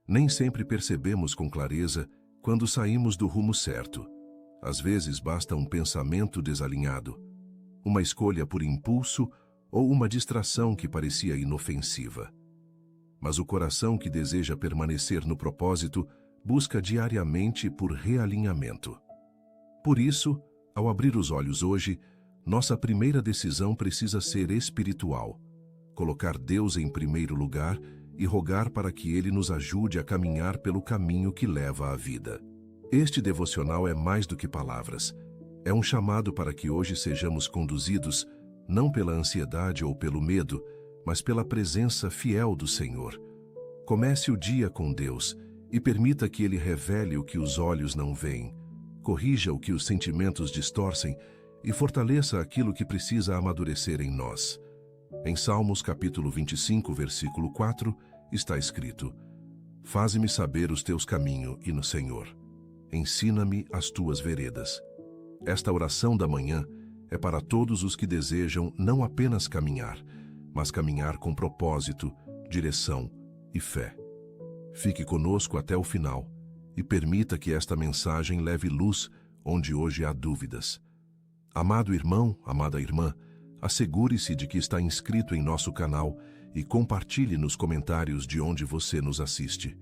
Nem sempre percebemos com clareza quando saímos do rumo certo. Às vezes basta um pensamento desalinhado, uma escolha por impulso ou uma distração que parecia inofensiva. Mas o coração que deseja permanecer no propósito busca diariamente por realinhamento. Por isso, ao abrir os olhos hoje, nossa primeira decisão precisa ser espiritual. Colocar Deus em primeiro lugar e rogar para que Ele nos ajude a caminhar pelo caminho que leva à vida. Este devocional é mais do que palavras. É um chamado para que hoje sejamos conduzidos, não pela ansiedade ou pelo medo, mas pela presença fiel do Senhor. Comece o dia com Deus e permita que Ele revele o que os olhos não veem, corrija o que os sentimentos distorcem e fortaleça aquilo que precisa amadurecer em nós. Em Salmos capítulo 25, versículo 4, está escrito: Faze-me saber os teus caminhos, e no Senhor. Ensina-me as tuas veredas. Esta oração da manhã é para todos os que desejam não apenas caminhar, mas caminhar com propósito, direção e fé. Fique conosco até o final e permita que esta mensagem leve luz onde hoje há dúvidas. Amado irmão, amada irmã, assegure-se de que está inscrito em nosso canal e compartilhe nos comentários de onde você nos assiste.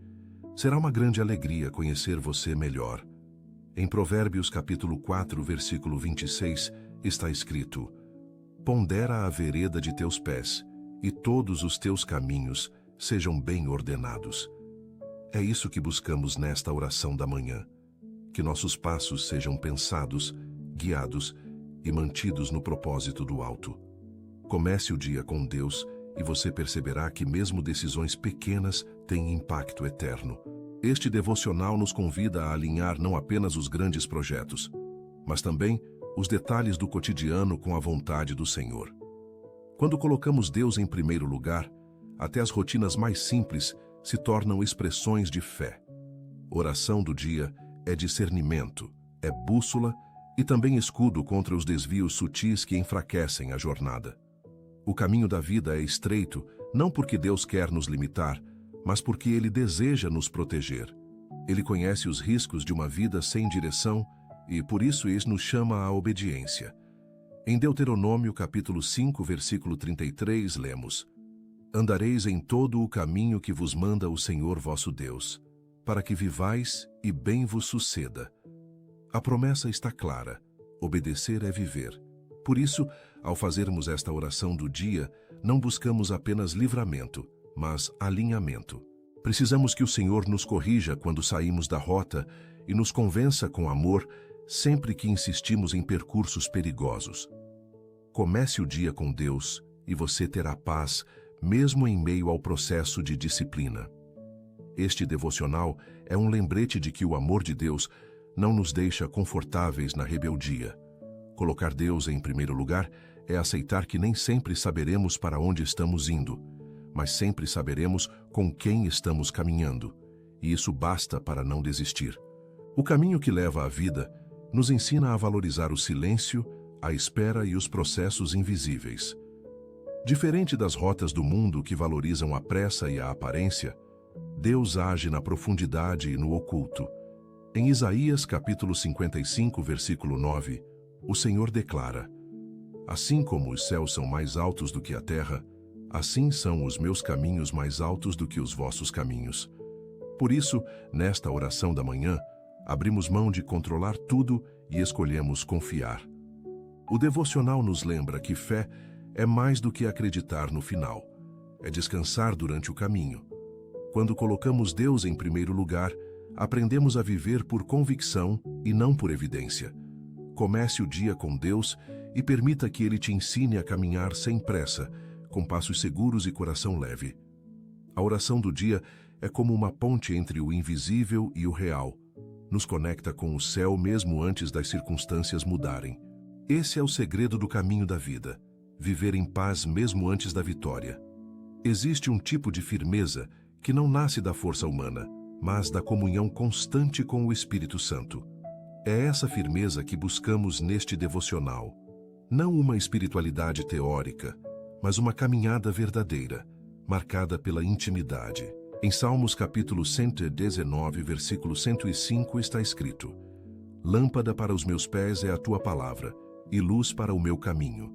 Será uma grande alegria conhecer você melhor. Em Provérbios capítulo 4, versículo 26, está escrito: Pondera a vereda de teus pés, e todos os teus caminhos sejam bem ordenados. É isso que buscamos nesta oração da manhã. Que nossos passos sejam pensados, guiados e mantidos no propósito do alto. Comece o dia com Deus e você perceberá que mesmo decisões pequenas têm impacto eterno. Este devocional nos convida a alinhar não apenas os grandes projetos, mas também os detalhes do cotidiano com a vontade do Senhor. Quando colocamos Deus em primeiro lugar, até as rotinas mais simples se tornam expressões de fé. Oração do dia é discernimento, é bússola e também escudo contra os desvios sutis que enfraquecem a jornada. O caminho da vida é estreito, não porque Deus quer nos limitar, mas porque Ele deseja nos proteger. Ele conhece os riscos de uma vida sem direção e, por isso, Ele nos chama à obediência. Em Deuteronômio, capítulo 5, versículo 33, lemos: Andareis em todo o caminho que vos manda o Senhor vosso Deus, para que vivais e bem vos suceda. A promessa está clara: obedecer é viver. Por isso, ao fazermos esta oração do dia, não buscamos apenas livramento, mas alinhamento. Precisamos que o Senhor nos corrija quando saímos da rota e nos convença com amor sempre que insistimos em percursos perigosos. Comece o dia com Deus e você terá paz, mesmo em meio ao processo de disciplina. Este devocional é um lembrete de que o amor de Deus não nos deixa confortáveis na rebeldia. Colocar Deus em primeiro lugar é aceitar que nem sempre saberemos para onde estamos indo, mas sempre saberemos com quem estamos caminhando, e isso basta para não desistir. O caminho que leva à vida nos ensina a valorizar o silêncio, a espera e os processos invisíveis. Diferente das rotas do mundo que valorizam a pressa e a aparência, Deus age na profundidade e no oculto. Em Isaías capítulo 55, versículo 9, o Senhor declara: Assim como os céus são mais altos do que a terra, assim são os meus caminhos mais altos do que os vossos caminhos. Por isso, nesta oração da manhã, abrimos mão de controlar tudo e escolhemos confiar. O devocional nos lembra que fé é mais do que acreditar no final. É descansar durante o caminho. Quando colocamos Deus em primeiro lugar, aprendemos a viver por convicção e não por evidência. Comece o dia com Deus e permita que Ele te ensine a caminhar sem pressa, com passos seguros e coração leve. A oração do dia é como uma ponte entre o invisível e o real. Nos conecta com o céu mesmo antes das circunstâncias mudarem. Esse é o segredo do caminho da vida: viver em paz mesmo antes da vitória. Existe um tipo de firmeza que não nasce da força humana, mas da comunhão constante com o Espírito Santo. É essa firmeza que buscamos neste devocional. Não uma espiritualidade teórica, mas uma caminhada verdadeira, marcada pela intimidade. Em Salmos capítulo 119, versículo 105 está escrito: Lâmpada para os meus pés é a tua palavra, e luz para o meu caminho.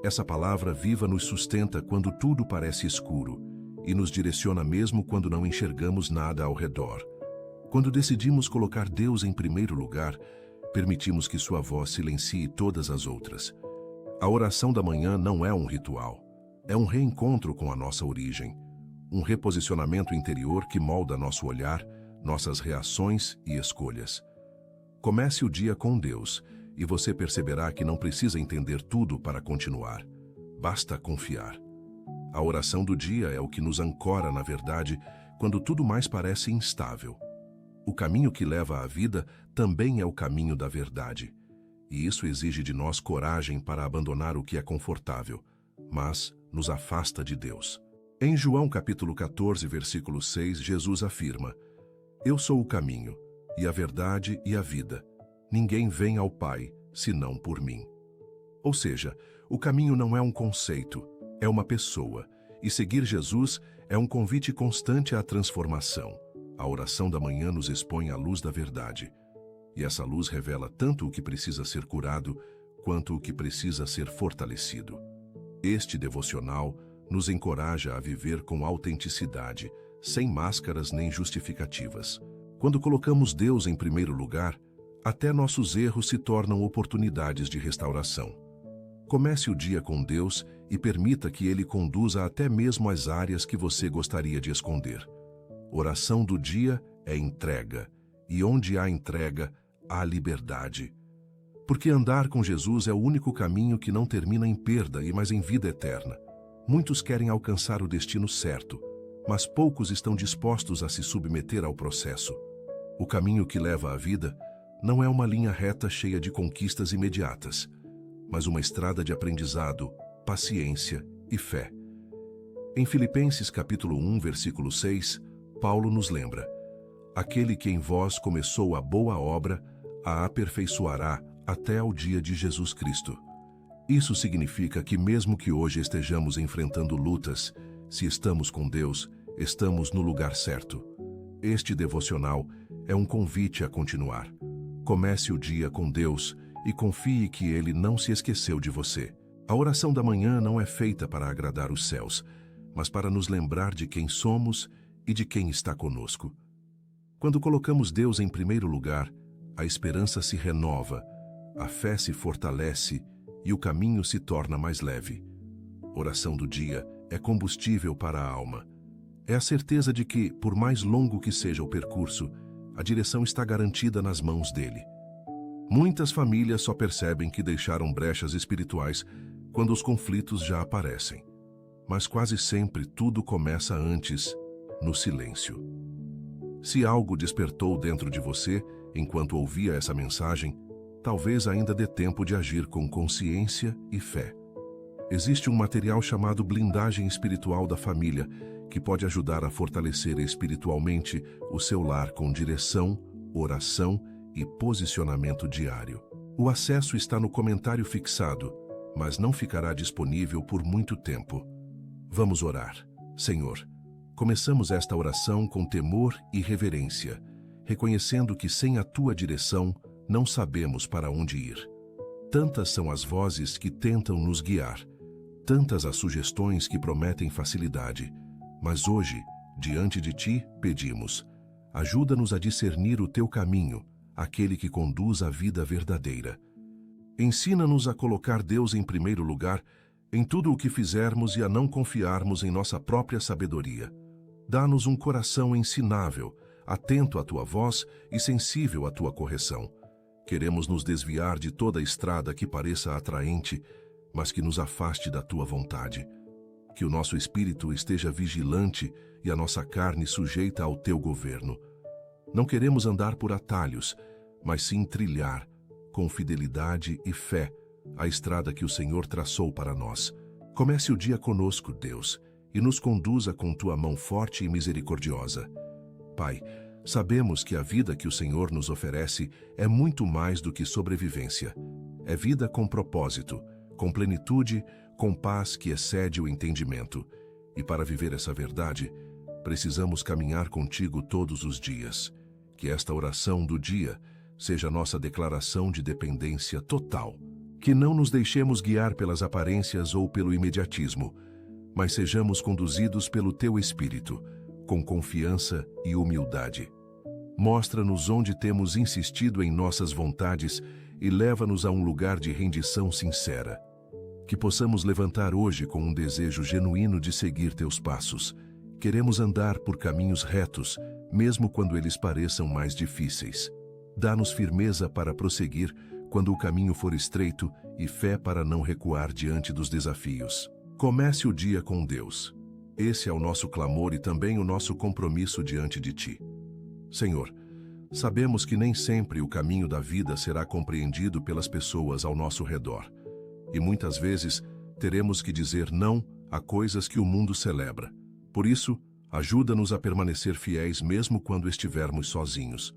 Essa palavra viva nos sustenta quando tudo parece escuro, e nos direciona mesmo quando não enxergamos nada ao redor. Quando decidimos colocar Deus em primeiro lugar, permitimos que sua voz silencie todas as outras. A oração da manhã não é um ritual, é um reencontro com a nossa origem, um reposicionamento interior que molda nosso olhar, nossas reações e escolhas. Comece o dia com Deus e você perceberá que não precisa entender tudo para continuar. Basta confiar. A oração do dia é o que nos ancora na verdade quando tudo mais parece instável. O caminho que leva à vida também é o caminho da verdade. E isso exige de nós coragem para abandonar o que é confortável, mas nos afasta de Deus. Em João capítulo 14, versículo 6, Jesus afirma: Eu sou o caminho, e a verdade e a vida. Ninguém vem ao Pai, senão por mim. Ou seja, o caminho não é um conceito, é uma pessoa, e seguir Jesus é um convite constante à transformação. A oração da manhã nos expõe à luz da verdade, e essa luz revela tanto o que precisa ser curado, quanto o que precisa ser fortalecido. Este devocional nos encoraja a viver com autenticidade, sem máscaras nem justificativas. Quando colocamos Deus em primeiro lugar, até nossos erros se tornam oportunidades de restauração. Comece o dia com Deus e permita que Ele conduza até mesmo as áreas que você gostaria de esconder. Oração do dia é entrega, e onde há entrega, há liberdade. Porque andar com Jesus é o único caminho que não termina em perda, mas em vida eterna. Muitos querem alcançar o destino certo, mas poucos estão dispostos a se submeter ao processo. O caminho que leva à vida não é uma linha reta cheia de conquistas imediatas, mas uma estrada de aprendizado, paciência e fé. Em Filipenses capítulo 1, versículo 6, Paulo nos lembra: Aquele que em vós começou a boa obra, a aperfeiçoará até ao dia de Jesus Cristo. Isso significa que mesmo que hoje estejamos enfrentando lutas, se estamos com Deus, estamos no lugar certo. Este devocional é um convite a continuar. Comece o dia com Deus e confie que Ele não se esqueceu de você. A oração da manhã não é feita para agradar os céus, mas para nos lembrar de quem somos e de quem está conosco. Quando colocamos Deus em primeiro lugar, a esperança se renova, a fé se fortalece e o caminho se torna mais leve. Oração do dia é combustível para a alma. É a certeza de que, por mais longo que seja o percurso, a direção está garantida nas mãos dele. Muitas famílias só percebem que deixaram brechas espirituais quando os conflitos já aparecem. Mas quase sempre tudo começa antes, no silêncio. Se algo despertou dentro de você enquanto ouvia essa mensagem, talvez ainda dê tempo de agir com consciência e fé. Existe um material chamado blindagem espiritual da família, que pode ajudar a fortalecer espiritualmente o seu lar com direção, oração e posicionamento diário. O acesso está no comentário fixado, mas não ficará disponível por muito tempo. Vamos orar. Senhor, começamos esta oração com temor e reverência, reconhecendo que sem a tua direção, não sabemos para onde ir. Tantas são as vozes que tentam nos guiar, tantas as sugestões que prometem facilidade, mas hoje, diante de ti, pedimos: ajuda-nos a discernir o teu caminho, aquele que conduz à vida verdadeira. Ensina-nos a colocar Deus em primeiro lugar em tudo o que fizermos e a não confiarmos em nossa própria sabedoria. Dá-nos um coração ensinável, atento à tua voz e sensível à tua correção. Queremos nos desviar de toda estrada que pareça atraente, mas que nos afaste da tua vontade. Que o nosso espírito esteja vigilante e a nossa carne sujeita ao teu governo. Não queremos andar por atalhos, mas sim trilhar, com fidelidade e fé, a estrada que o Senhor traçou para nós. Comece o dia conosco, Deus, e nos conduza com tua mão forte e misericordiosa. Pai, sabemos que a vida que o Senhor nos oferece é muito mais do que sobrevivência. É vida com propósito, com plenitude, com paz que excede o entendimento. E para viver essa verdade, Precisamos caminhar contigo todos os dias. Que esta oração do dia seja nossa declaração de dependência total. Que não nos deixemos guiar pelas aparências ou pelo imediatismo, mas sejamos conduzidos pelo Teu Espírito, com confiança e humildade. Mostra-nos onde temos insistido em nossas vontades e leva-nos a um lugar de rendição sincera. Que possamos levantar hoje com um desejo genuíno de seguir Teus passos. Queremos andar por caminhos retos, mesmo quando eles pareçam mais difíceis. Dá-nos firmeza para prosseguir quando o caminho for estreito e fé para não recuar diante dos desafios. Comece o dia com Deus. Esse é o nosso clamor e também o nosso compromisso diante de Ti. Senhor, sabemos que nem sempre o caminho da vida será compreendido pelas pessoas ao nosso redor. E muitas vezes teremos que dizer não a coisas que o mundo celebra. Por isso, ajuda-nos a permanecer fiéis mesmo quando estivermos sozinhos.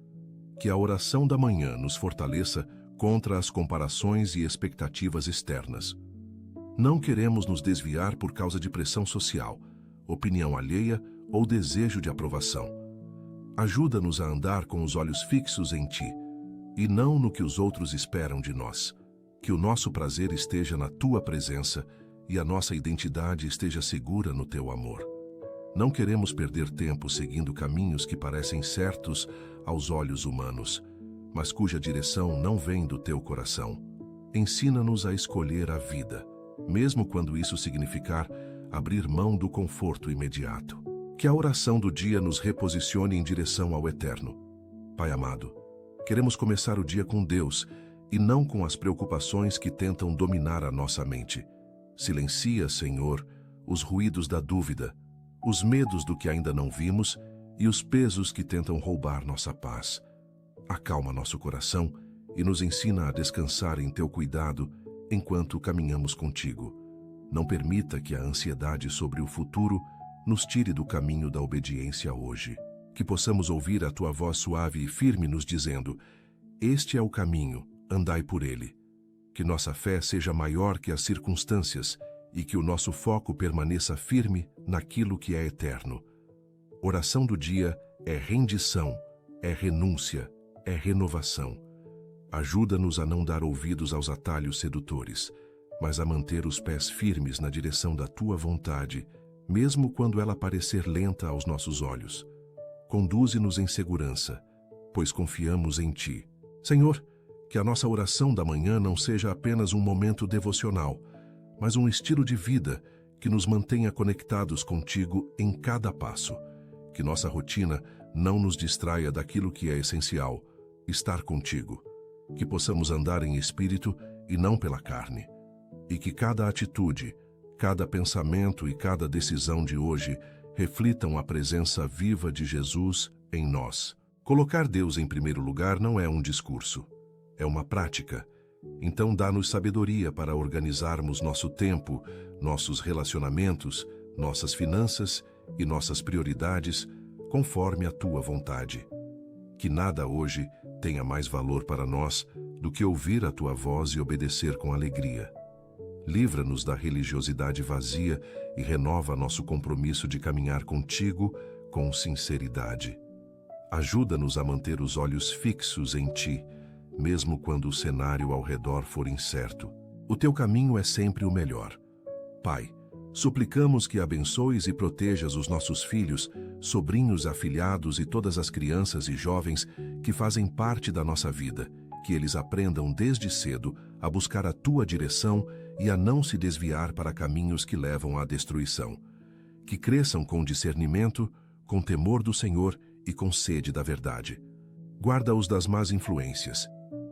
Que a oração da manhã nos fortaleça contra as comparações e expectativas externas. Não queremos nos desviar por causa de pressão social, opinião alheia ou desejo de aprovação. Ajuda-nos a andar com os olhos fixos em Ti, e não no que os outros esperam de nós. Que o nosso prazer esteja na Tua presença e a nossa identidade esteja segura no Teu amor. Não queremos perder tempo seguindo caminhos que parecem certos aos olhos humanos, mas cuja direção não vem do Teu coração. Ensina-nos a escolher a vida, mesmo quando isso significar abrir mão do conforto imediato. Que a oração do dia nos reposicione em direção ao eterno. Pai amado, queremos começar o dia com Deus e não com as preocupações que tentam dominar a nossa mente. Silencia, Senhor, os ruídos da dúvida, os medos do que ainda não vimos e os pesos que tentam roubar nossa paz. Acalma nosso coração e nos ensina a descansar em Teu cuidado enquanto caminhamos contigo. Não permita que a ansiedade sobre o futuro nos tire do caminho da obediência hoje. Que possamos ouvir a Tua voz suave e firme nos dizendo: este é o caminho, andai por ele. Que nossa fé seja maior que as circunstâncias e que o nosso foco permaneça firme naquilo que é eterno. Oração do dia é rendição, é renúncia, é renovação. Ajuda-nos a não dar ouvidos aos atalhos sedutores, mas a manter os pés firmes na direção da Tua vontade, mesmo quando ela parecer lenta aos nossos olhos. Conduze-nos em segurança, pois confiamos em Ti. Senhor, que a nossa oração da manhã não seja apenas um momento devocional, mas um estilo de vida que nos mantenha conectados contigo em cada passo. Que nossa rotina não nos distraia daquilo que é essencial, estar contigo. Que possamos andar em espírito e não pela carne. E que cada atitude, cada pensamento e cada decisão de hoje reflitam a presença viva de Jesus em nós. Colocar Deus em primeiro lugar não é um discurso, é uma prática. Então dá-nos sabedoria para organizarmos nosso tempo, nossos relacionamentos, nossas finanças e nossas prioridades conforme a Tua vontade. Que nada hoje tenha mais valor para nós do que ouvir a Tua voz e obedecer com alegria. Livra-nos da religiosidade vazia e renova nosso compromisso de caminhar contigo com sinceridade. Ajuda-nos a manter os olhos fixos em Ti, mesmo quando o cenário ao redor for incerto. O Teu caminho é sempre o melhor. Pai, suplicamos que abençoes e protejas os nossos filhos, sobrinhos, afilhados e todas as crianças e jovens que fazem parte da nossa vida, que eles aprendam desde cedo a buscar a Tua direção e a não se desviar para caminhos que levam à destruição. Que cresçam com discernimento, com temor do Senhor e com sede da verdade. Guarda-os das más influências,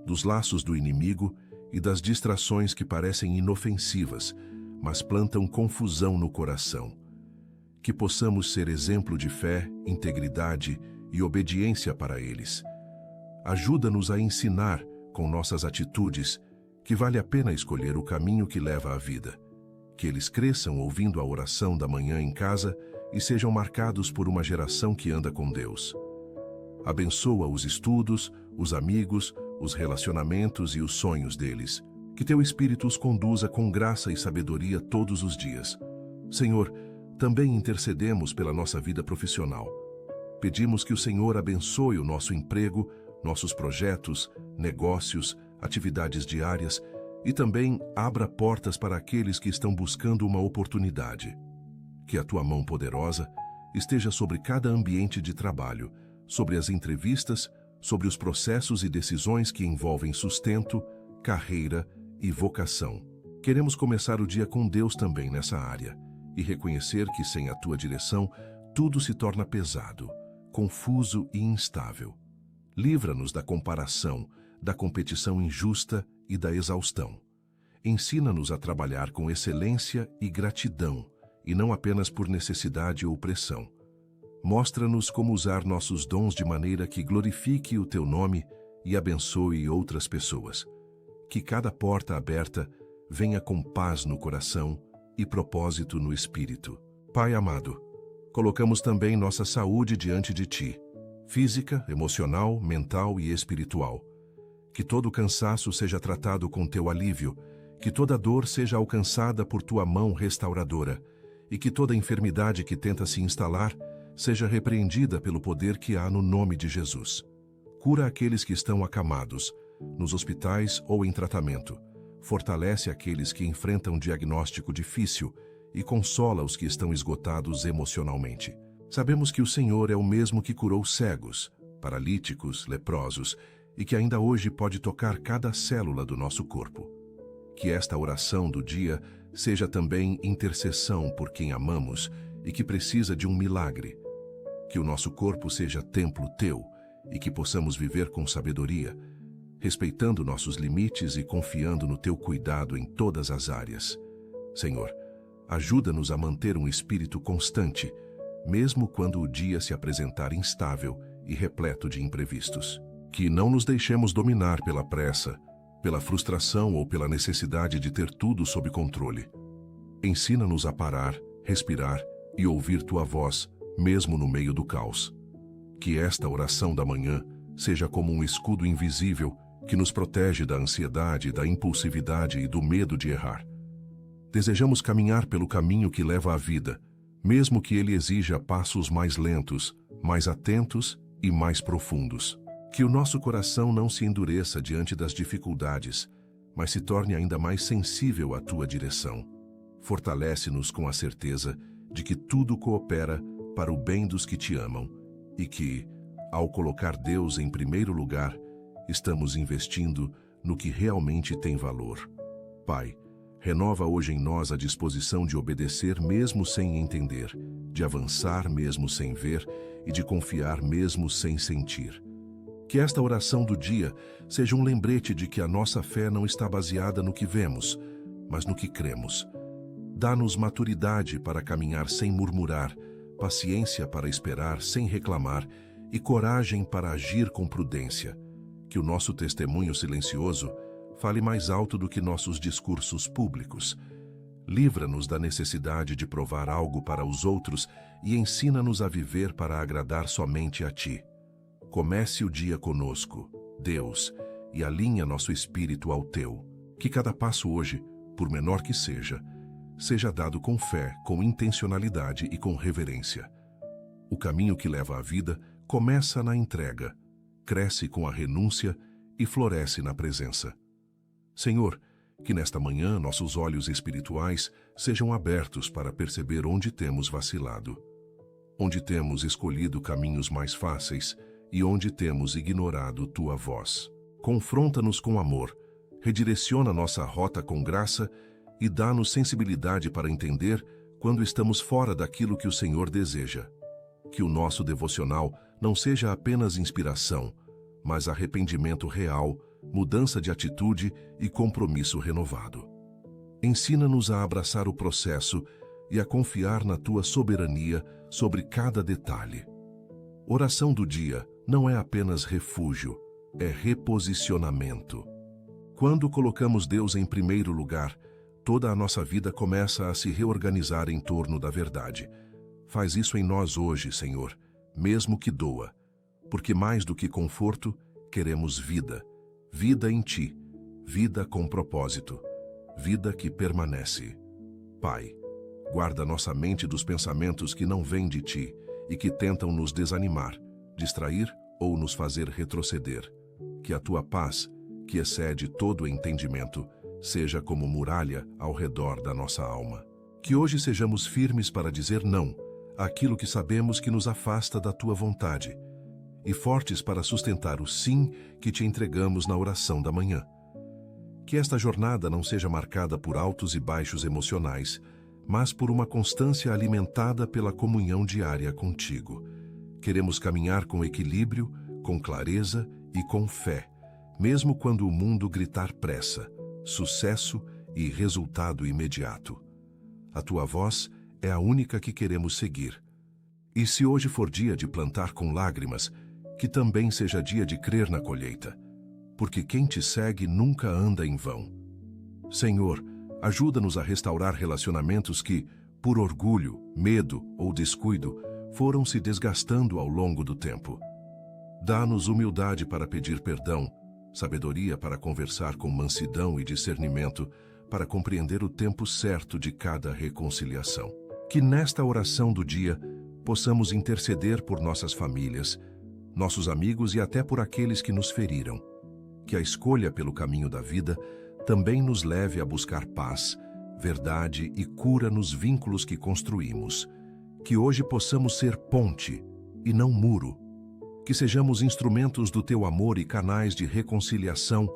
dos laços do inimigo e das distrações que parecem inofensivas, mas plantam confusão no coração. Que possamos ser exemplo de fé, integridade e obediência para eles. Ajuda-nos a ensinar, com nossas atitudes, que vale a pena escolher o caminho que leva à vida. Que eles cresçam ouvindo a oração da manhã em casa e sejam marcados por uma geração que anda com Deus. Abençoa os estudos, os amigos, os relacionamentos e os sonhos deles. Que Teu Espírito os conduza com graça e sabedoria todos os dias. Senhor, Também intercedemos pela nossa vida profissional. Pedimos que o Senhor abençoe o nosso emprego, nossos projetos, negócios, atividades diárias e também abra portas para aqueles que estão buscando uma oportunidade. Que a tua mão poderosa esteja sobre cada ambiente de trabalho, sobre as entrevistas, sobre os processos e decisões que envolvem sustento, carreira e vocação. Queremos começar o dia com Deus também nessa área e reconhecer que sem a tua direção tudo se torna pesado, confuso e instável. Livra-nos da comparação, da competição injusta e da exaustão. Ensina-nos a trabalhar com excelência e gratidão, e não apenas por necessidade ou pressão. Mostra-nos como usar nossos dons de maneira que glorifique o teu nome e abençoe outras pessoas. Que cada porta aberta venha com paz no coração e propósito no espírito. Pai amado, colocamos também nossa saúde diante de ti, física, emocional, mental e espiritual. Que todo cansaço seja tratado com teu alívio, que toda dor seja alcançada por tua mão restauradora, e que toda enfermidade que tenta se instalar seja repreendida pelo poder que há no nome de Jesus. Cura aqueles que estão acamados, nos hospitais ou em tratamento. Fortalece aqueles que enfrentam um diagnóstico difícil e consola os que estão esgotados emocionalmente. Sabemos que o Senhor é o mesmo que curou cegos, paralíticos, leprosos e que ainda hoje pode tocar cada célula do nosso corpo. Que esta oração do dia seja também intercessão por quem amamos e que precisa de um milagre. Que o nosso corpo seja templo teu e que possamos viver com sabedoria, respeitando nossos limites e confiando no teu cuidado em todas as áreas. Senhor, ajuda-nos a manter um espírito constante, mesmo quando o dia se apresentar instável e repleto de imprevistos. Que não nos deixemos dominar pela pressa, pela frustração ou pela necessidade de ter tudo sob controle. Ensina-nos a parar, respirar e ouvir tua voz, mesmo no meio do caos. Que esta oração da manhã seja como um escudo invisível que nos protege da ansiedade, da impulsividade e do medo de errar. Desejamos caminhar pelo caminho que leva à vida, mesmo que ele exija passos mais lentos, mais atentos e mais profundos. Que o nosso coração não se endureça diante das dificuldades, mas se torne ainda mais sensível à tua direção. Fortalece-nos com a certeza de que tudo coopera para o bem dos que te amam e que, ao colocar Deus em primeiro lugar, estamos investindo no que realmente tem valor. Pai, renova hoje em nós a disposição de obedecer mesmo sem entender, de avançar mesmo sem ver e de confiar mesmo sem sentir. Que esta oração do dia seja um lembrete de que a nossa fé não está baseada no que vemos, mas no que cremos. Dá-nos maturidade para caminhar sem murmurar, paciência para esperar sem reclamar e coragem para agir com prudência. Que o nosso testemunho silencioso fale mais alto do que nossos discursos públicos. Livra-nos da necessidade de provar algo para os outros e ensina-nos a viver para agradar somente a Ti. Comece o dia conosco, Deus, e alinha nosso espírito ao Teu. Que cada passo hoje, por menor que seja dado com fé, com intencionalidade e com reverência. O caminho que leva à vida começa na entrega, cresce com a renúncia e floresce na presença. Senhor, que nesta manhã nossos olhos espirituais sejam abertos para perceber onde temos vacilado, onde temos escolhido caminhos mais fáceis e onde temos ignorado Tua voz. Confronta-nos com amor, redireciona nossa rota com graça e dá-nos sensibilidade para entender quando estamos fora daquilo que o Senhor deseja. Que o nosso devocional não seja apenas inspiração, mas arrependimento real, mudança de atitude e compromisso renovado. Ensina-nos a abraçar o processo e a confiar na Tua soberania sobre cada detalhe. Oração do dia não é apenas refúgio, é reposicionamento. Quando colocamos Deus em primeiro lugar, toda a nossa vida começa a se reorganizar em torno da verdade. Faz isso em nós hoje, Senhor, mesmo que doa, porque mais do que conforto, queremos vida. Vida em Ti, vida com propósito, vida que permanece. Pai, Guarda nossa mente dos pensamentos que não vêm de ti e que tentam nos desanimar, distrair ou nos fazer retroceder. Que a tua paz, que excede todo o entendimento, seja como muralha ao redor da nossa alma. Que hoje sejamos firmes para dizer não àquilo que sabemos que nos afasta da tua vontade e fortes para sustentar o sim que te entregamos na oração da manhã. Que esta jornada não seja marcada por altos e baixos emocionais, mas por uma constância alimentada pela comunhão diária contigo. Queremos caminhar com equilíbrio, com clareza e com fé, mesmo quando o mundo gritar pressa, sucesso e resultado imediato. A tua voz é a única que queremos seguir. E se hoje for dia de plantar com lágrimas, que também seja dia de crer na colheita, porque quem te segue nunca anda em vão. Senhor, ajuda-nos a restaurar relacionamentos que, por orgulho, medo ou descuido, foram se desgastando ao longo do tempo. Dá-nos humildade para pedir perdão, sabedoria para conversar com mansidão e discernimento, para compreender o tempo certo de cada reconciliação. Que nesta oração do dia possamos interceder por nossas famílias, nossos amigos e até por aqueles que nos feriram. Que a escolha pelo caminho da vida também nos leve a buscar paz, verdade e cura nos vínculos que construímos. Que hoje possamos ser ponte e não muro. Que sejamos instrumentos do teu amor e canais de reconciliação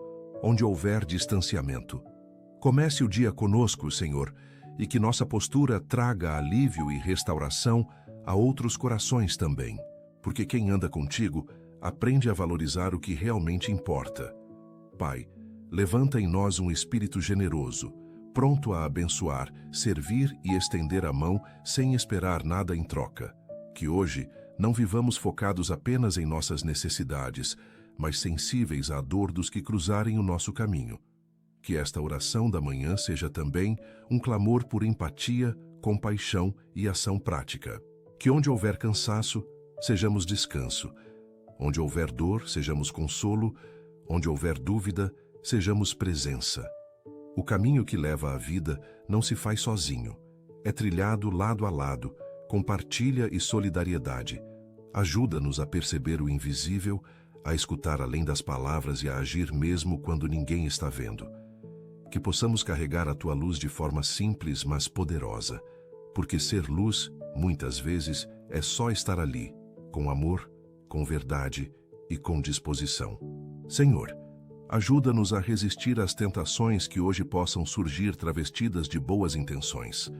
onde houver distanciamento. Comece o dia conosco, Senhor, e que nossa postura traga alívio e restauração a outros corações também, porque quem anda contigo aprende a valorizar o que realmente importa. Pai, levanta em nós um espírito generoso, pronto a abençoar, servir e estender a mão sem esperar nada em troca. Que hoje não vivamos focados apenas em nossas necessidades, mas sensíveis à dor dos que cruzarem o nosso caminho. Que esta oração da manhã seja também um clamor por empatia, compaixão e ação prática. Que onde houver cansaço, sejamos descanso. Onde houver dor, sejamos consolo. Onde houver dúvida, sejamos presença. O caminho que leva à vida não se faz sozinho. É trilhado lado a lado, com partilha e solidariedade. Ajuda-nos a perceber o invisível, a escutar além das palavras e a agir mesmo quando ninguém está vendo. Que possamos carregar a tua luz de forma simples, mas poderosa. Porque ser luz, muitas vezes, é só estar ali, com amor, com verdade e com disposição. Senhor, ajuda-nos a resistir às tentações que hoje possam surgir travestidas de boas intenções.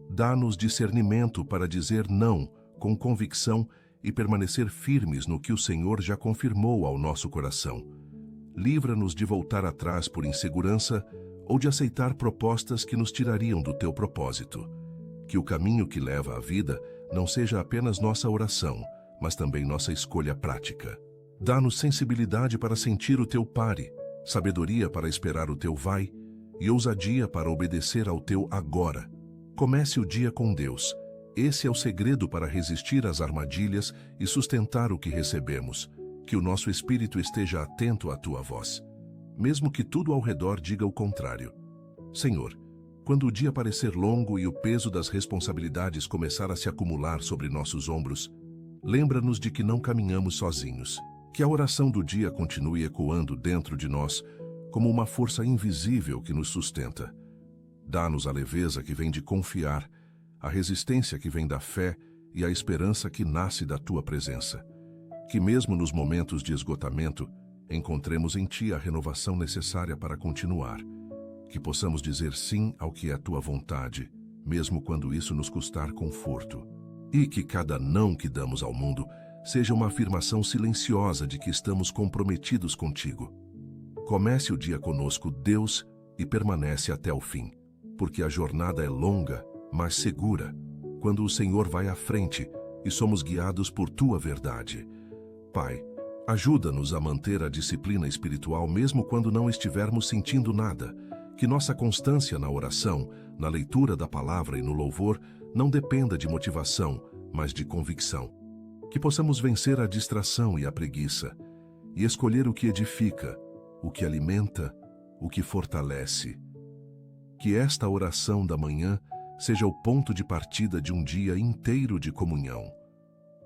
Dá-nos discernimento para dizer não com convicção e permanecer firmes no que o Senhor já confirmou ao nosso coração. Livra-nos de voltar atrás por insegurança ou de aceitar propostas que nos tirariam do teu propósito. Que o caminho que leva à vida não seja apenas nossa oração, mas também nossa escolha prática. Dá-nos sensibilidade para sentir o teu pare, sabedoria para esperar o teu vai e ousadia para obedecer ao teu agora. Comece o dia com Deus. Esse é o segredo para resistir às armadilhas e sustentar o que recebemos. Que o nosso espírito esteja atento à tua voz, mesmo que tudo ao redor diga o contrário. Senhor, quando o dia parecer longo e o peso das responsabilidades começar a se acumular sobre nossos ombros, lembra-nos de que não caminhamos sozinhos. Que a oração do dia continue ecoando dentro de nós como uma força invisível que nos sustenta. Dá-nos a leveza que vem de confiar, a resistência que vem da fé e a esperança que nasce da tua presença. Que mesmo nos momentos de esgotamento, encontremos em ti a renovação necessária para continuar. Que possamos dizer sim ao que é tua vontade, mesmo quando isso nos custar conforto. E que cada não que damos ao mundo seja uma afirmação silenciosa de que estamos comprometidos contigo. Comece o dia conosco, Deus, e permanece até o fim, porque a jornada é longa, mas segura, quando o Senhor vai à frente e somos guiados por tua verdade. Pai, ajuda-nos a manter a disciplina espiritual mesmo quando não estivermos sentindo nada. Que nossa constância na oração, na leitura da palavra e no louvor não dependa de motivação, mas de convicção. Que possamos vencer a distração e a preguiça e escolher o que edifica, o que alimenta, o que fortalece. Que esta oração da manhã seja o ponto de partida de um dia inteiro de comunhão,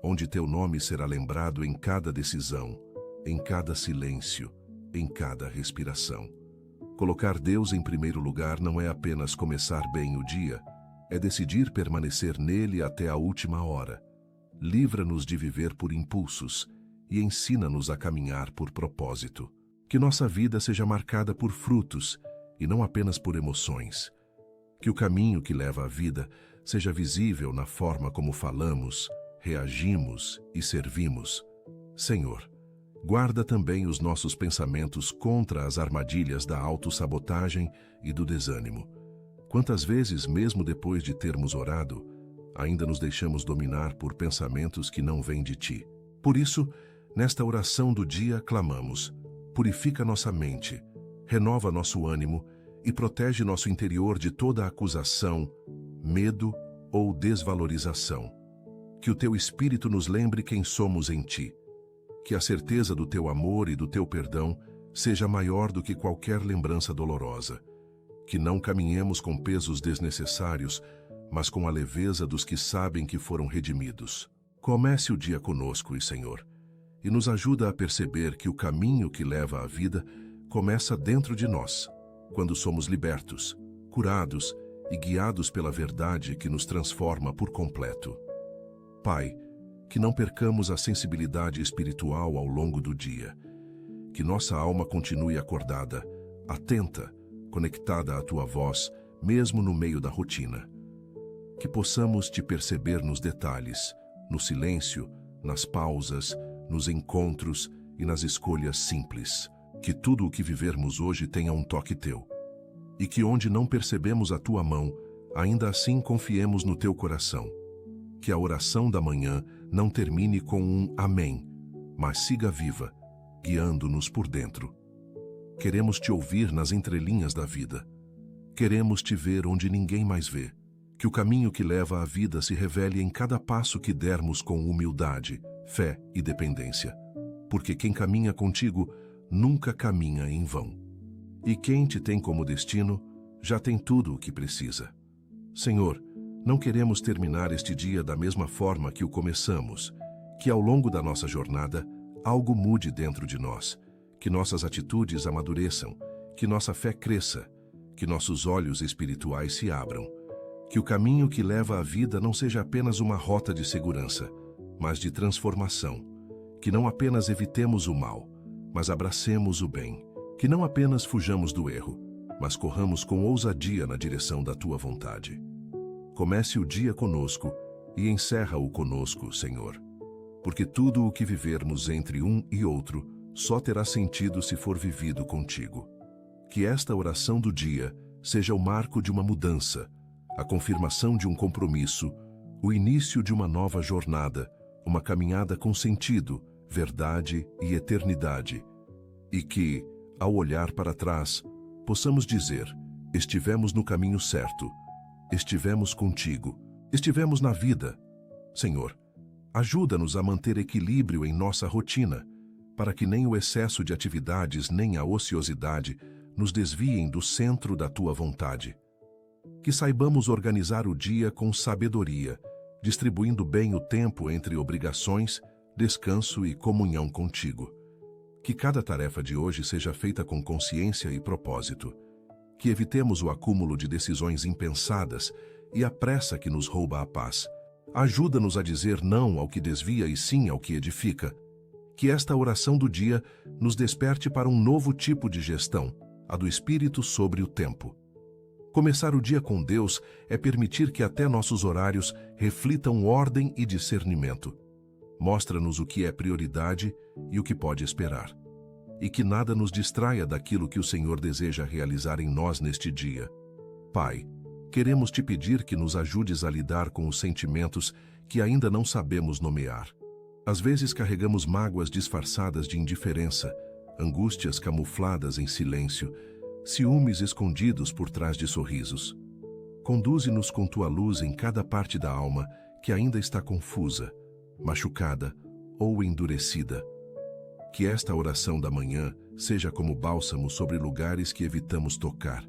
onde teu nome será lembrado em cada decisão, em cada silêncio, em cada respiração. Colocar Deus em primeiro lugar não é apenas começar bem o dia, é decidir permanecer nele até a última hora. Livra-nos de viver por impulsos e ensina-nos a caminhar por propósito. Que nossa vida seja marcada por frutos e não apenas por emoções. Que o caminho que leva à vida seja visível na forma como falamos, reagimos e servimos. Senhor, guarda também os nossos pensamentos contra as armadilhas da autossabotagem e do desânimo. Quantas vezes, mesmo depois de termos orado, ainda nos deixamos dominar por pensamentos que não vêm de Ti. Por isso, nesta oração do dia, clamamos: purifica nossa mente, renova nosso ânimo e protege nosso interior de toda acusação, medo ou desvalorização. Que o Teu Espírito nos lembre quem somos em Ti. Que a certeza do Teu amor e do Teu perdão seja maior do que qualquer lembrança dolorosa. Que não caminhemos com pesos desnecessários, mas com a leveza dos que sabem que foram redimidos. Comece o dia conosco, Senhor, e nos ajuda a perceber que o caminho que leva à vida começa dentro de nós, quando somos libertos, curados e guiados pela verdade que nos transforma por completo. Pai, que não percamos a sensibilidade espiritual ao longo do dia. Que nossa alma continue acordada, atenta, conectada à Tua voz, mesmo no meio da rotina. Que possamos Te perceber nos detalhes, no silêncio, nas pausas, nos encontros e nas escolhas simples. Que tudo o que vivermos hoje tenha um toque Teu. E que onde não percebemos a Tua mão, ainda assim confiemos no Teu coração. Que a oração da manhã não termine com um amém, mas siga viva, guiando-nos por dentro. Queremos Te ouvir nas entrelinhas da vida. Queremos Te ver onde ninguém mais vê. Que o caminho que leva à vida se revele em cada passo que dermos com humildade, fé e dependência. Porque quem caminha contigo nunca caminha em vão. E quem Te tem como destino já tem tudo o que precisa. Senhor, não queremos terminar este dia da mesma forma que o começamos. Que ao longo da nossa jornada, algo mude dentro de nós. Que nossas atitudes amadureçam, que nossa fé cresça, que nossos olhos espirituais se abram. Que o caminho que leva à vida não seja apenas uma rota de segurança, mas de transformação. Que não apenas evitemos o mal, mas abracemos o bem. Que não apenas fujamos do erro, mas corramos com ousadia na direção da Tua vontade. Comece o dia conosco e encerra-o conosco, Senhor. Porque tudo o que vivermos entre um e outro só terá sentido se for vivido contigo. Que esta oração do dia seja o marco de uma mudança, a confirmação de um compromisso, o início de uma nova jornada, uma caminhada com sentido, verdade e eternidade. E que, ao olhar para trás, possamos dizer: estivemos no caminho certo, estivemos contigo, estivemos na vida. Senhor, ajuda-nos a manter equilíbrio em nossa rotina, para que nem o excesso de atividades nem a ociosidade nos desviem do centro da Tua vontade. Que saibamos organizar o dia com sabedoria, distribuindo bem o tempo entre obrigações, descanso e comunhão contigo. Que cada tarefa de hoje seja feita com consciência e propósito. Que evitemos o acúmulo de decisões impensadas e a pressa que nos rouba a paz. Ajuda-nos a dizer não ao que desvia e sim ao que edifica. Que esta oração do dia nos desperte para um novo tipo de gestão, a do Espírito sobre o tempo. Começar o dia com Deus é permitir que até nossos horários reflitam ordem e discernimento. Mostra-nos o que é prioridade e o que pode esperar. E que nada nos distraia daquilo que o Senhor deseja realizar em nós neste dia. Pai, queremos Te pedir que nos ajudes a lidar com os sentimentos que ainda não sabemos nomear. Às vezes carregamos mágoas disfarçadas de indiferença, angústias camufladas em silêncio, ciúmes escondidos por trás de sorrisos. Conduze-nos com Tua luz em cada parte da alma que ainda está confusa, machucada ou endurecida. Que esta oração da manhã seja como bálsamo sobre lugares que evitamos tocar.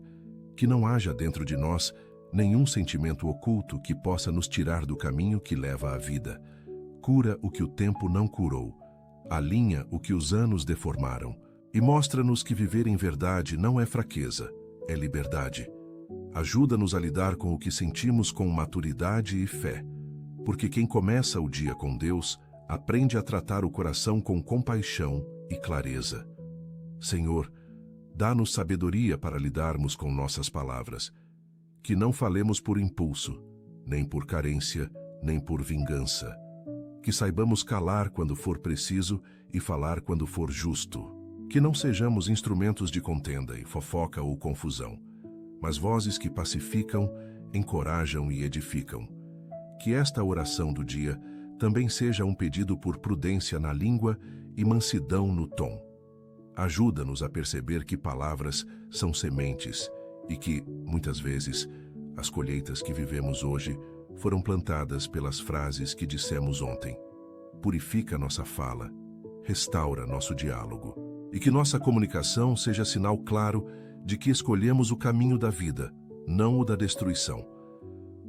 Que não haja dentro de nós nenhum sentimento oculto que possa nos tirar do caminho que leva à vida. Cura o que o tempo não curou, alinha o que os anos deformaram e mostra-nos que viver em verdade não é fraqueza, é liberdade. Ajuda-nos a lidar com o que sentimos com maturidade e fé, porque quem começa o dia com Deus aprende a tratar o coração com compaixão e clareza. Senhor, dá-nos sabedoria para lidarmos com nossas palavras, que não falemos por impulso, nem por carência, nem por vingança. Que saibamos calar quando for preciso e falar quando for justo. Que não sejamos instrumentos de contenda e fofoca ou confusão, mas vozes que pacificam, encorajam e edificam. Que esta oração do dia também seja um pedido por prudência na língua e mansidão no tom. Ajuda-nos a perceber que palavras são sementes e que, muitas vezes, as colheitas que vivemos hoje foram plantadas pelas frases que dissemos ontem. Purifica nossa fala, restaura nosso diálogo e que nossa comunicação seja sinal claro de que escolhemos o caminho da vida, não o da destruição.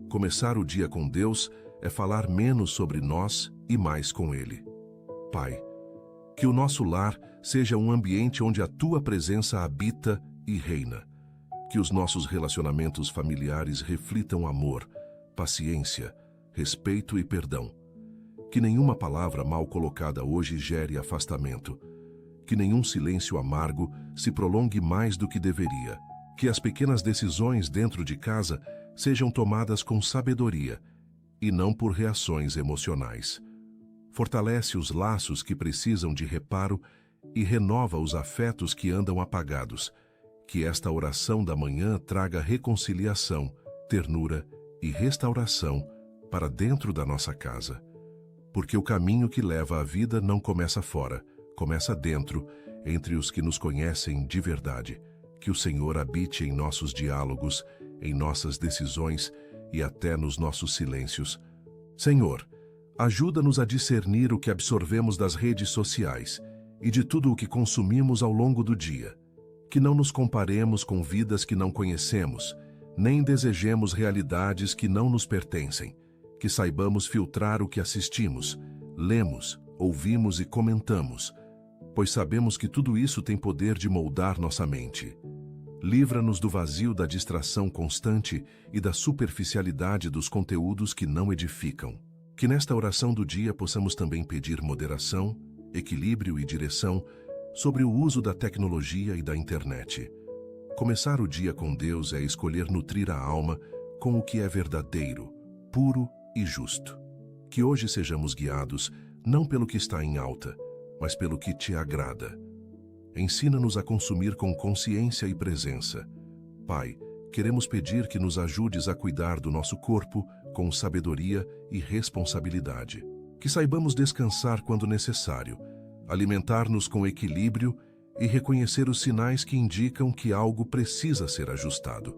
Começar o dia com Deus é falar menos sobre nós e mais com Ele. Pai, que o nosso lar seja um ambiente onde a Tua presença habita e reina. Que os nossos relacionamentos familiares reflitam amor, paciência, respeito e perdão. Que nenhuma palavra mal colocada hoje gere afastamento. Que nenhum silêncio amargo se prolongue mais do que deveria. Que as pequenas decisões dentro de casa sejam tomadas com sabedoria e não por reações emocionais. Fortalece os laços que precisam de reparo e renova os afetos que andam apagados. Que esta oração da manhã traga reconciliação, ternura e restauração para dentro da nossa casa. Porque o caminho que leva à vida não começa fora, começa dentro, entre os que nos conhecem de verdade. Que o Senhor habite em nossos diálogos, em nossas decisões e até nos nossos silêncios. Senhor, ajuda-nos a discernir o que absorvemos das redes sociais e de tudo o que consumimos ao longo do dia. Que não nos comparemos com vidas que não conhecemos, nem desejemos realidades que não nos pertencem. Que saibamos filtrar o que assistimos, lemos, ouvimos e comentamos, pois sabemos que tudo isso tem poder de moldar nossa mente. Livra-nos do vazio da distração constante e da superficialidade dos conteúdos que não edificam. Que nesta oração do dia possamos também pedir moderação, equilíbrio e direção sobre o uso da tecnologia e da internet. Começar o dia com Deus é escolher nutrir a alma com o que é verdadeiro, puro e justo. Que hoje sejamos guiados não pelo que está em alta, mas pelo que te agrada. Ensina-nos a consumir com consciência e presença. Pai, queremos pedir que nos ajudes a cuidar do nosso corpo com sabedoria e responsabilidade. Que saibamos descansar quando necessário, alimentar-nos com equilíbrio e reconhecer os sinais que indicam que algo precisa ser ajustado.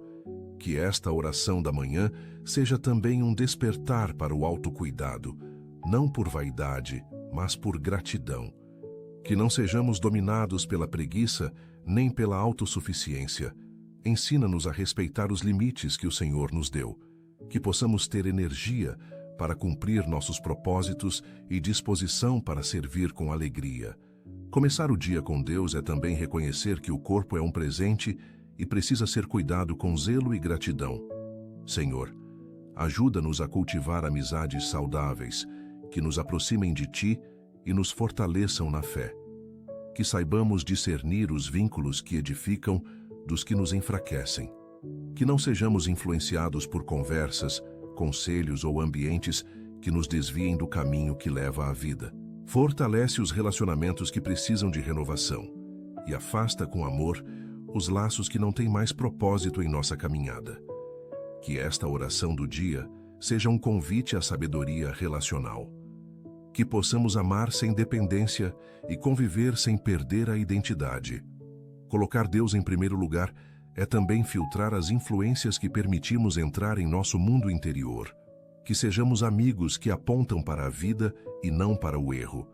Que esta oração da manhã seja também um despertar para o autocuidado, não por vaidade, mas por gratidão. Que não sejamos dominados pela preguiça nem pela autossuficiência. Ensina-nos a respeitar os limites que o Senhor nos deu. Que possamos ter energia para cumprir nossos propósitos e disposição para servir com alegria. Começar o dia com Deus é também reconhecer que o corpo é um presente e precisa ser cuidado com zelo e gratidão. Senhor, ajuda-nos a cultivar amizades saudáveis, que nos aproximem de Ti e nos fortaleçam na fé. Que saibamos discernir os vínculos que edificam dos que nos enfraquecem. Que não sejamos influenciados por conversas, conselhos ou ambientes que nos desviem do caminho que leva à vida. Fortalece os relacionamentos que precisam de renovação e afasta com amor os laços que não têm mais propósito em nossa caminhada. Que esta oração do dia seja um convite à sabedoria relacional. Que possamos amar sem dependência e conviver sem perder a identidade. Colocar Deus em primeiro lugar é também filtrar as influências que permitimos entrar em nosso mundo interior. Que sejamos amigos que apontam para a vida e não para o erro.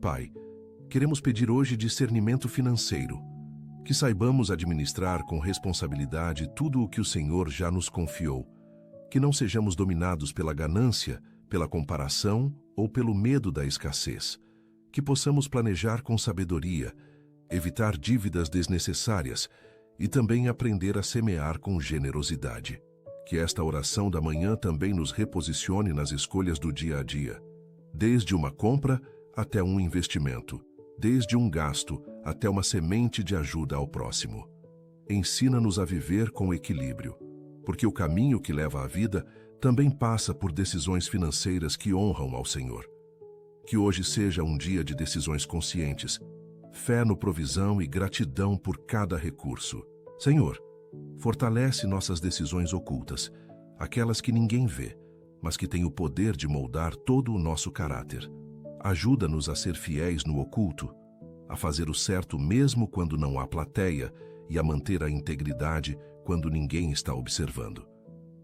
Pai, queremos pedir hoje discernimento financeiro. Que saibamos administrar com responsabilidade tudo o que o Senhor já nos confiou, Que não sejamos dominados pela ganância, pela comparação ou pelo medo da escassez. Que possamos planejar com sabedoria, evitar dívidas desnecessárias e também aprender a semear com generosidade. Que esta oração da manhã também nos reposicione nas escolhas do dia a dia, desde uma compra até um investimento, desde um gasto até uma semente de ajuda ao próximo. Ensina-nos a viver com equilíbrio, porque o caminho que leva à vida também passa por decisões financeiras que honram ao Senhor. Que hoje seja um dia de decisões conscientes, fé no provisão e gratidão por cada recurso. Senhor, fortalece nossas decisões ocultas, aquelas que ninguém vê, mas que têm o poder de moldar todo o nosso caráter. Ajuda-nos a ser fiéis no oculto, a fazer o certo mesmo quando não há plateia e a manter a integridade quando ninguém está observando.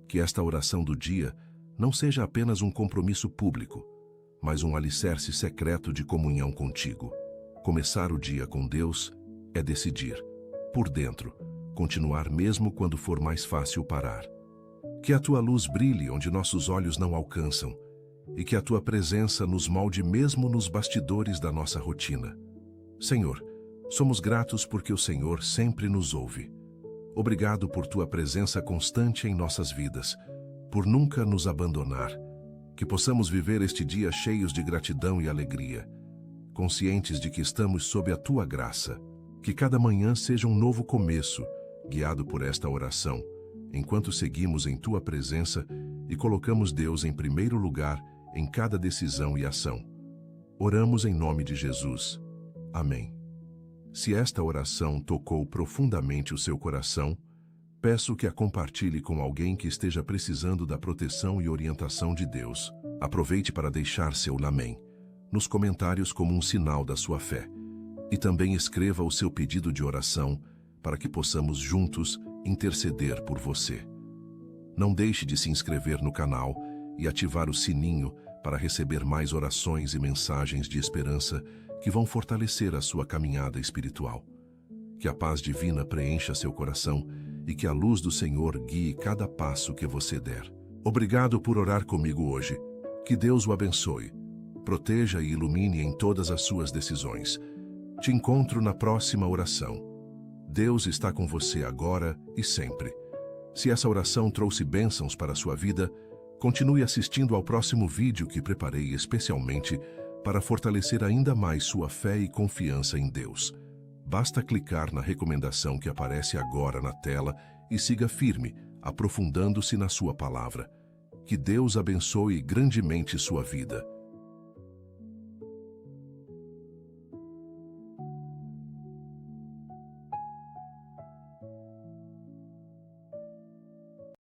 Que esta oração do dia não seja apenas um compromisso público, mas um alicerce secreto de comunhão contigo. Começar o dia com Deus é decidir, por dentro, continuar mesmo quando for mais fácil parar. Que a tua luz brilhe onde nossos olhos não alcançam e que a tua presença nos molde mesmo nos bastidores da nossa rotina. Senhor, somos gratos porque o Senhor sempre nos ouve. Obrigado por tua presença constante em nossas vidas, por nunca nos abandonar. Que possamos viver este dia cheios de gratidão e alegria, conscientes de que estamos sob a tua graça. Que cada manhã seja um novo começo, guiado por esta oração, enquanto seguimos em tua presença e colocamos Deus em primeiro lugar em cada decisão e ação. Oramos em nome de Jesus. Amém. Se esta oração tocou profundamente o seu coração, peço que a compartilhe com alguém que esteja precisando da proteção e orientação de Deus. Aproveite para deixar seu amém nos comentários como um sinal da sua fé. E também escreva o seu pedido de oração para que possamos juntos interceder por você. Não deixe de se inscrever no canal e ativar o sininho para receber mais orações e mensagens de esperança que vão fortalecer a sua caminhada espiritual. Que a paz divina preencha seu coração e que a luz do Senhor guie cada passo que você der. Obrigado por orar comigo hoje. Que Deus o abençoe, proteja e ilumine em todas as suas decisões. Te encontro na próxima oração. Deus está com você agora e sempre. Se essa oração trouxe bênçãos para a sua vida, continue assistindo ao próximo vídeo que preparei especialmente para fortalecer ainda mais sua fé e confiança em Deus. Basta clicar na recomendação que aparece agora na tela e siga firme, aprofundando-se na sua palavra. Que Deus abençoe grandemente sua vida.